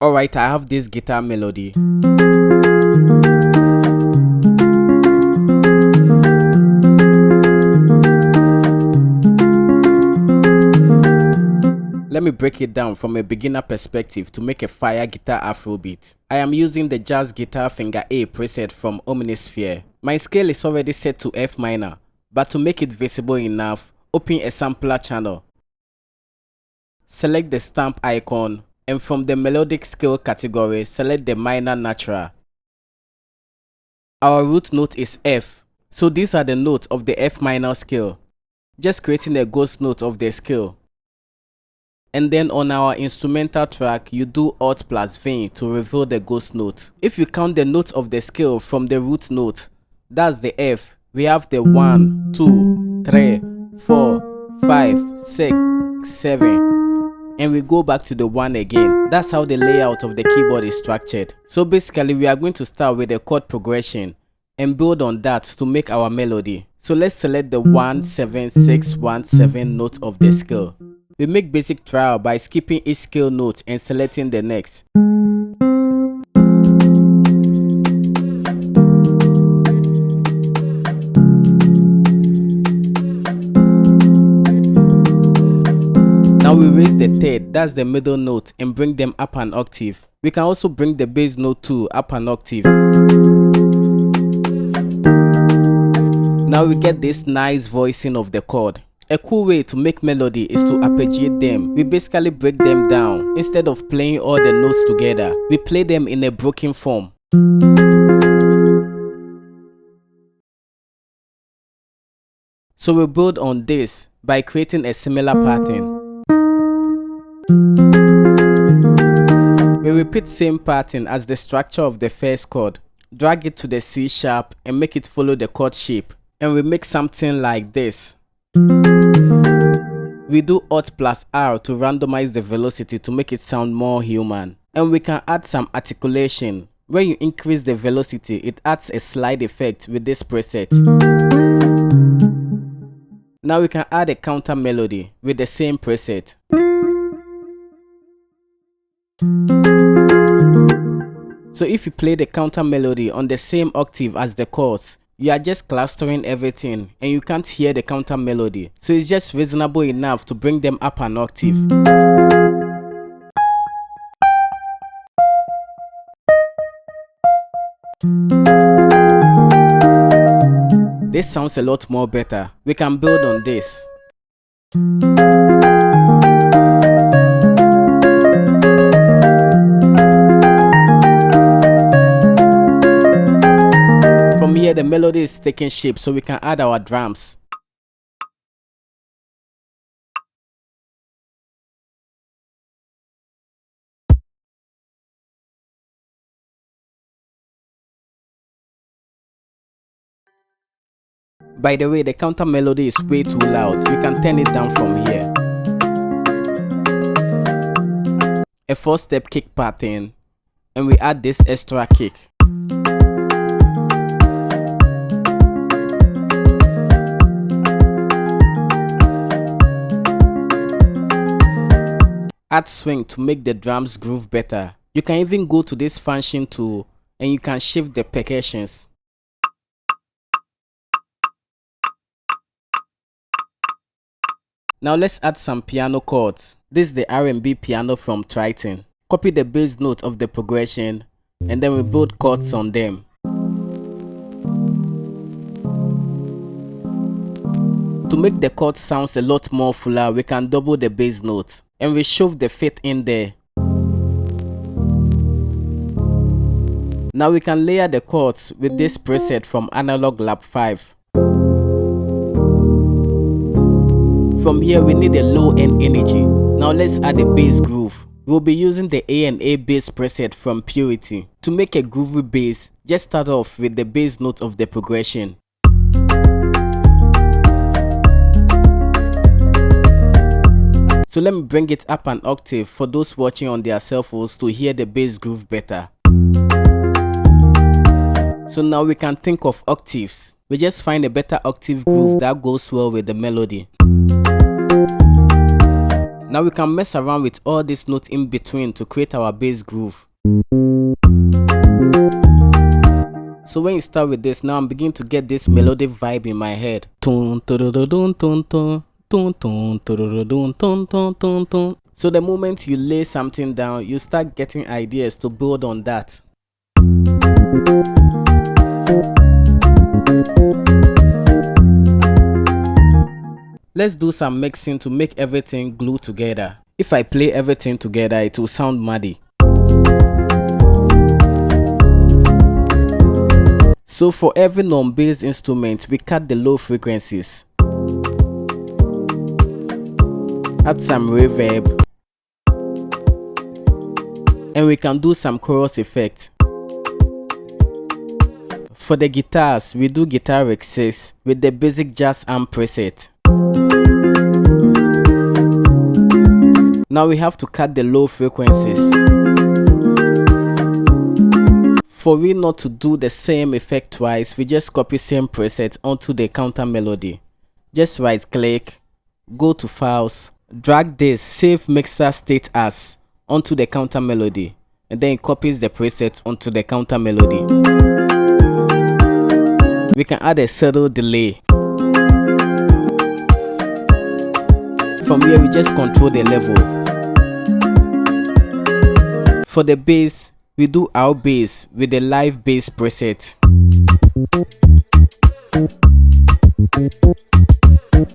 Alright, I have this guitar melody. Let me break it down from a beginner perspective to make a fire guitar Afrobeat. I am using the jazz guitar finger A preset from Omnisphere. My scale is already set to F minor, but to make it visible enough, open a sampler channel. Select the stamp icon, and from the melodic scale category, select the minor natural. Our root note is F, so these are the notes of the F minor scale. Just creating a ghost note of the scale. And then on our instrumental track, you do Alt plus V to reveal the ghost note. If you count the notes of the scale from the root note, that's the F, we have the 1, 2, 3, 4, 5, 6, 7. And we go back to the 1 again. That's how the layout of the keyboard is structured. So basically we are going to start with the chord progression and build on that to make our melody. So let's select the 1, 7, 6, 1, 7 note of the scale. We make basic trial by skipping each scale note and selecting the next. Now we raise the third, that's the middle note, and bring them up an octave. We can also bring the bass note too up an octave. Now we get this nice voicing of the chord. A cool way to make melody is to arpeggiate them. We basically break them down. Instead of playing all the notes together, we play them in a broken form. So we build on this by creating a similar pattern. We repeat same pattern as the structure of the first chord. Drag it to the C sharp and make it follow the chord shape. And we make something like this. We do Alt plus R to randomize the velocity to make it sound more human. And we can add some articulation. When you increase the velocity, it adds a slide effect with this preset. Now we can add a counter melody with the same preset. So if you play the counter melody on the same octave as the chords, you are just clustering everything and you can't hear the counter melody. So it's just reasonable enough to bring them up an octave. This sounds a lot more better. We can build on this. From here, the melody is taking shape, so we can add our drums. By the way, the counter melody is way too loud. You can turn it down from here. A 4-step kick pattern, and we add this extra kick. Add swing to make the drums groove better. You can even go to this function tool and you can shift the percussions. Now let's add some piano chords. This is the R&B piano from Triton. Copy the bass note of the progression and then we build chords on them. To make the chord sounds a lot more fuller, we can double the bass note and we shove the fifth in there. Now we can layer the chords with this preset from Analog Lab 5. From here we need a low end energy. Now let's add a bass groove. We'll be using the A&A bass preset from Purity. To make a groovy bass, just start off with the bass note of the progression. So let me bring it up an octave for those watching on their cell phones to hear the bass groove better. So now we can think of octaves. We just find a better octave groove that goes well with the melody. Now we can mess around with all these notes in between to create our bass groove. So when you start with this, now I'm beginning to get this melodic vibe in my head. So the moment you lay something down, you start getting ideas to build on that. Let's do some mixing to make everything glue together. If I play everything together, it will sound muddy. So for every non-bass instrument, we cut the low frequencies. Add some reverb. And we can do some chorus effect. For the guitars, we do Guitar Afrobeats with the basic jazz amp preset. Now we have to cut the low frequencies. For we not to do the same effect twice, we just copy same preset onto the counter melody. Just right click, go to files, drag this save mixer state as onto the counter melody, and then it copies the preset onto the counter melody. We can add a subtle delay. From here we just control the level. For the bass, we do our bass with the live bass preset.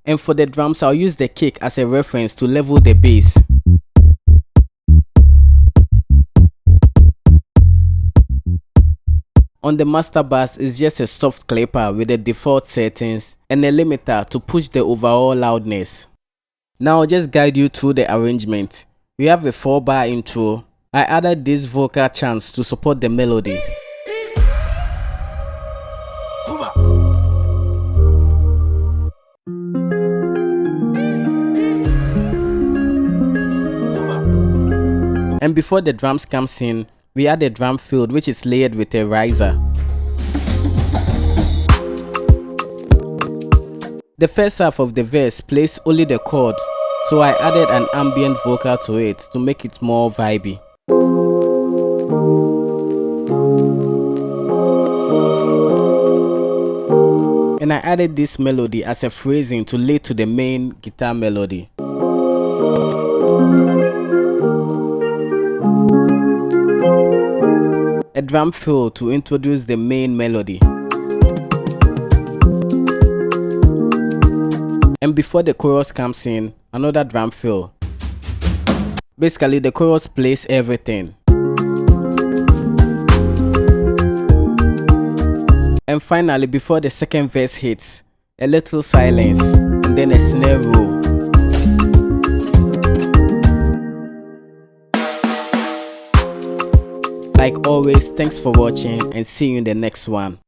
And for the drums, I'll use the kick as a reference to level the bass. On the master bass is just a soft clipper with the default settings and a limiter to push the overall loudness. Now I'll just guide you through the arrangement. We have a 4-bar intro. I added these vocal chants to support the melody. And before the drums comes in, we add a drum fill which is layered with a riser. The first half of the verse plays only the chord, so I added an ambient vocal to it to make it more vibey. And I added this melody as a phrasing to lay to the main guitar melody. A drum fill to introduce the main melody. And before the chorus comes in, another drum fill. Basically, the chorus plays everything. And finally, before the second verse hits, a little silence and then a snare roll. Like always, thanks for watching and see you in the next one.